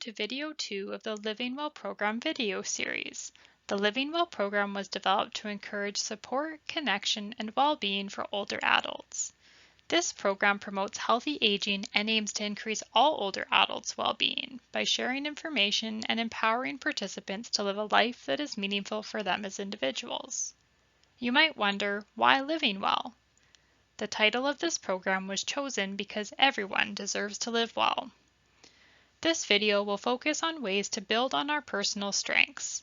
to video 2 of the Living Well program video series. The Living Well program was developed to encourage support, connection, and well-being for older adults. This program promotes healthy aging and aims to increase all older adults' well-being by sharing information and empowering participants to live a life that is meaningful for them as individuals. You might wonder, why Living Well? The title of this program was chosen because everyone deserves to live well. This video will focus on ways to build on our personal strengths.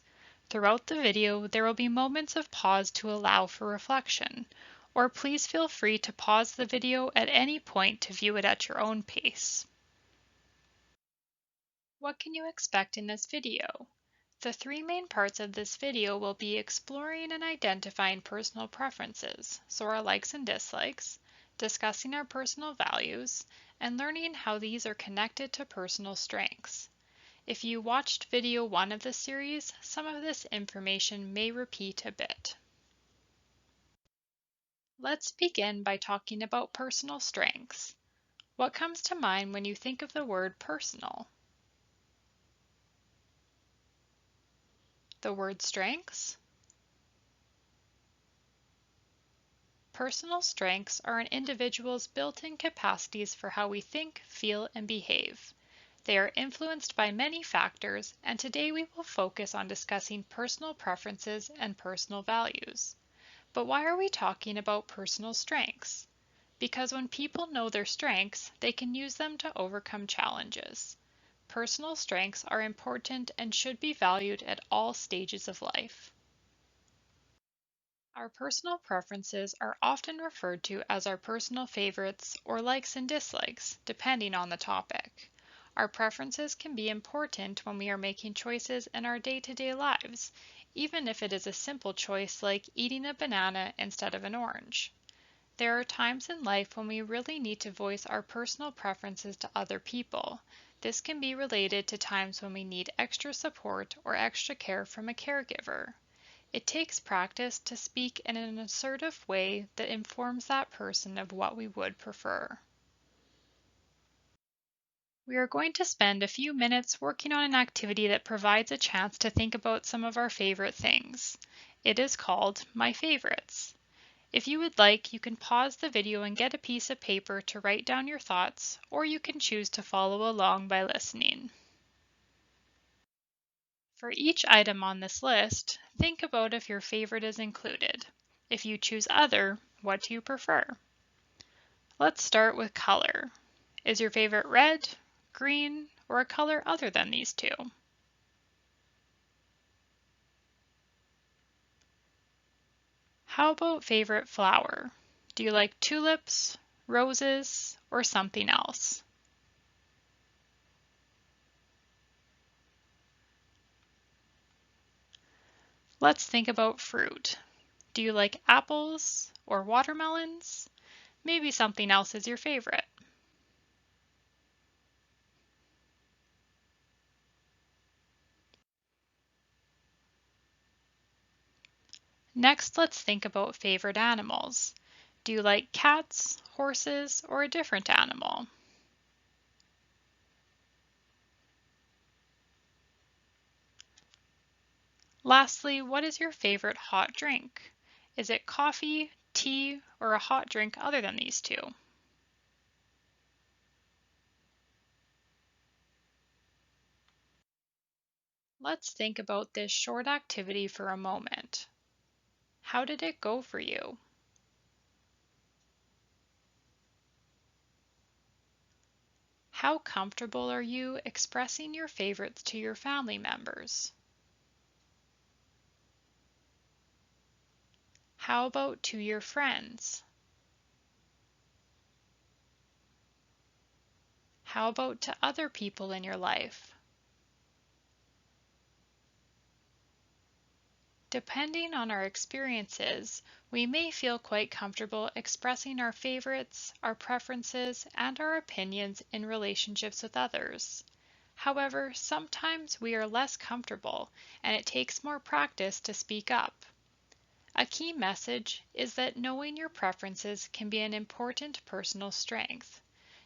Throughout the video, there will be moments of pause to allow for reflection, or please feel free to pause the video at any point to view it at your own pace. What can you expect in this video? The three main parts of this video will be exploring and identifying personal preferences, so our likes and dislikes, discussing our personal values, and learning how these are connected to personal strengths. If you watched video 1 of this series, some of this information may repeat a bit. Let's begin by talking about personal strengths. What comes to mind when you think of the word personal? The word strengths? Personal strengths are an individual's built-in capacities for how we think, feel, and behave. They are influenced by many factors, and today we will focus on discussing personal preferences and personal values. But why are we talking about personal strengths? Because when people know their strengths, they can use them to overcome challenges. Personal strengths are important and should be valued at all stages of life. Our personal preferences are often referred to as our personal favorites or likes and dislikes, depending on the topic. Our preferences can be important when we are making choices in our day-to-day lives, even if it is a simple choice like eating a banana instead of an orange. There are times in life when we really need to voice our personal preferences to other people. This can be related to times when we need extra support or extra care from a caregiver. It takes practice to speak in an assertive way that informs that person of what we would prefer. We are going to spend a few minutes working on an activity that provides a chance to think about some of our favorite things. It is called My Favorites. If you would like, you can pause the video and get a piece of paper to write down your thoughts, or you can choose to follow along by listening. For each item on this list, think about if your favorite is included. If you choose other, what do you prefer? Let's start with color. Is your favorite red, green, or a color other than these two? How about favorite flower? Do you like tulips, roses, or something else? Let's think about fruit. Do you like apples or watermelons? Maybe something else is your favorite. Next, let's think about favorite animals. Do you like cats, horses, or a different animal? Lastly, what is your favorite hot drink? Is it coffee, tea, or a hot drink other than these two? Let's think about this short activity for a moment. How did it go for you? How comfortable are you expressing your favorites to your family members? How about to your friends? How about to other people in your life? Depending on our experiences, we may feel quite comfortable expressing our favorites, our preferences, and our opinions in relationships with others. However, sometimes we are less comfortable, and it takes more practice to speak up. A key message is that knowing your preferences can be an important personal strength.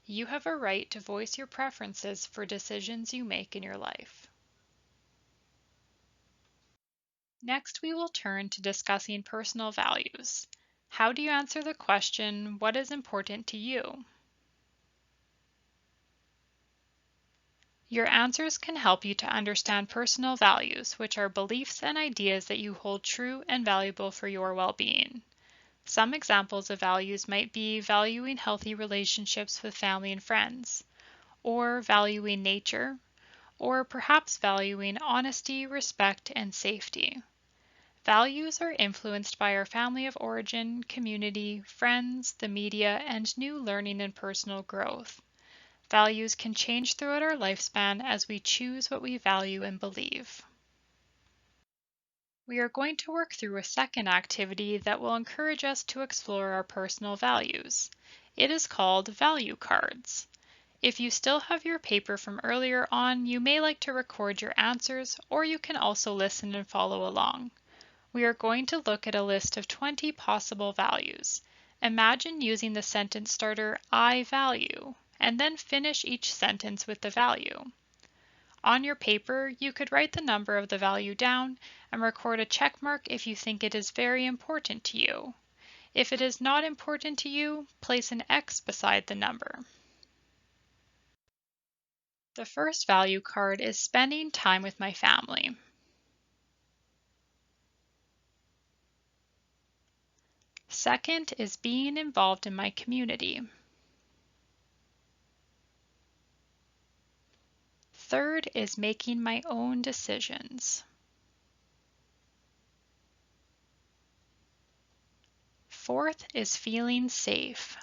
You have a right to voice your preferences for decisions you make in your life. Next, we will turn to discussing personal values. How do you answer the question, what is important to you? Your answers can help you to understand personal values, which are beliefs and ideas that you hold true and valuable for your well-being. Some examples of values might be valuing healthy relationships with family and friends, or valuing nature, or perhaps valuing honesty, respect, and safety. Values are influenced by our family of origin, community, friends, the media, and new learning and personal growth. Values can change throughout our lifespan as we choose what we value and believe. We are going to work through a second activity that will encourage us to explore our personal values. It is called value cards. If you still have your paper from earlier on, you may like to record your answers, or you can also listen and follow along. We are going to look at a list of 20 possible values. Imagine using the sentence starter, I value, and then finish each sentence with the value. On your paper, you could write the number of the value down and record a check mark if you think it is very important to you. If it is not important to you, place an X beside the number. The first value card is spending time with my family. Second is being involved in my community. Third is making my own decisions. Fourth is feeling safe.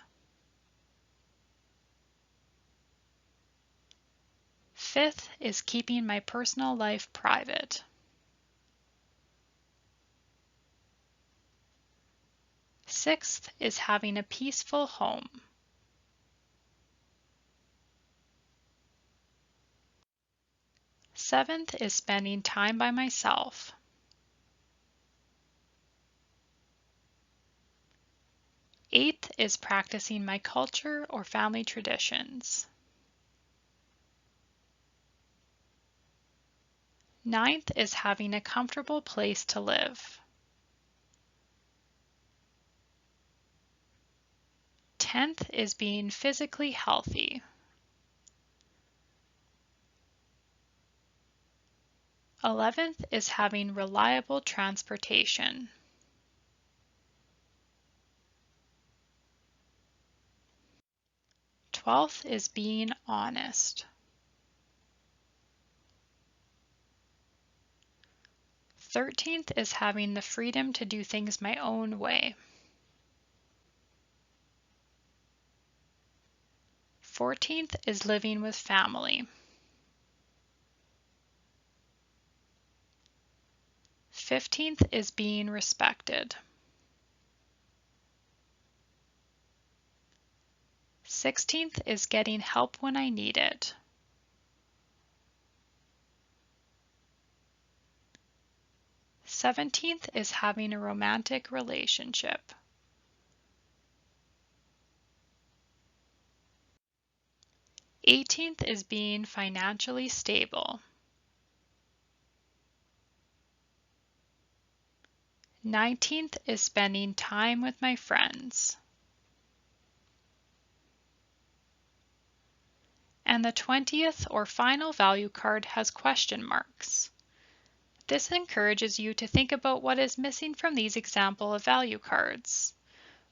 Fifth is keeping my personal life private. Sixth is having a peaceful home. Seventh is spending time by myself. Eighth is practicing my culture or family traditions. Ninth is having a comfortable place to live. 10th is being physically healthy. 11th is having reliable transportation. 12th is being honest. 13th is having the freedom to do things my own way. 14th is living with family. 15th is being respected. 16th is getting help when I need it. 17th is having a romantic relationship. 18th is being financially stable. 19th is spending time with my friends. And the 20th or final value card has question marks. This encourages you to think about what is missing from these example of value cards.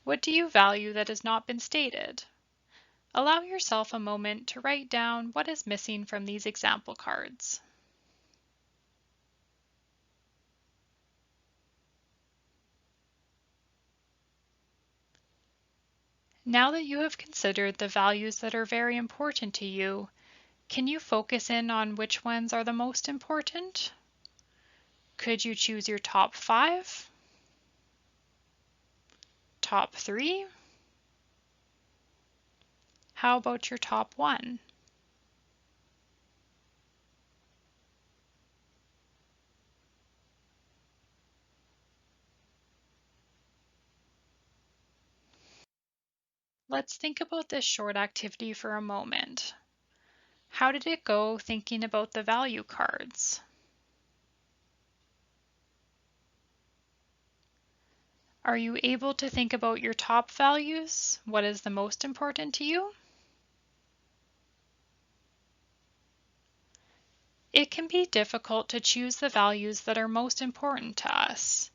What do you value that has not been stated? Allow yourself a moment to write down what is missing from these example cards. Now that you have considered the values that are very important to you, can you focus in on which ones are the most important? Could you choose your top 5? Top 3? How about your top 1? Let's think about this short activity for a moment. How did it go thinking about the value cards? Are you able to think about your top values? What is the most important to you? It can be difficult to choose the values that are most important to us.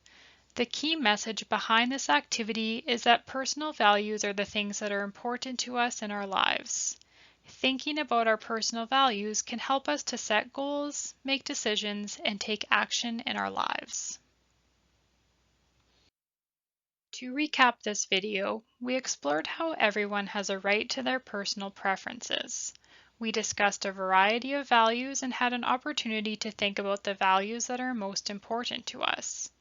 The key message behind this activity is that personal values are the things that are important to us in our lives. Thinking about our personal values can help us to set goals, make decisions, and take action in our lives. To recap this video, we explored how everyone has a right to their personal preferences. We discussed a variety of values and had an opportunity to think about the values that are most important to us.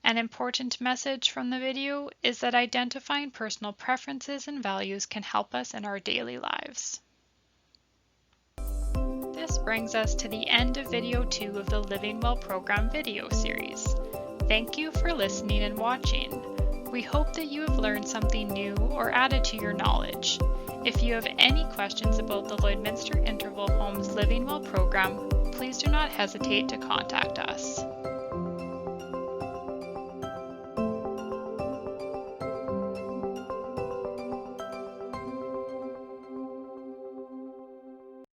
An important message from the video is that identifying personal preferences and values can help us in our daily lives. This brings us to the end of video 2 of the Living Well program video series. Thank you for listening and watching. We hope that you have learned something new or added to your knowledge. If you have any questions about the Lloydminster Interval Homes Living Well program, please do not hesitate to contact us.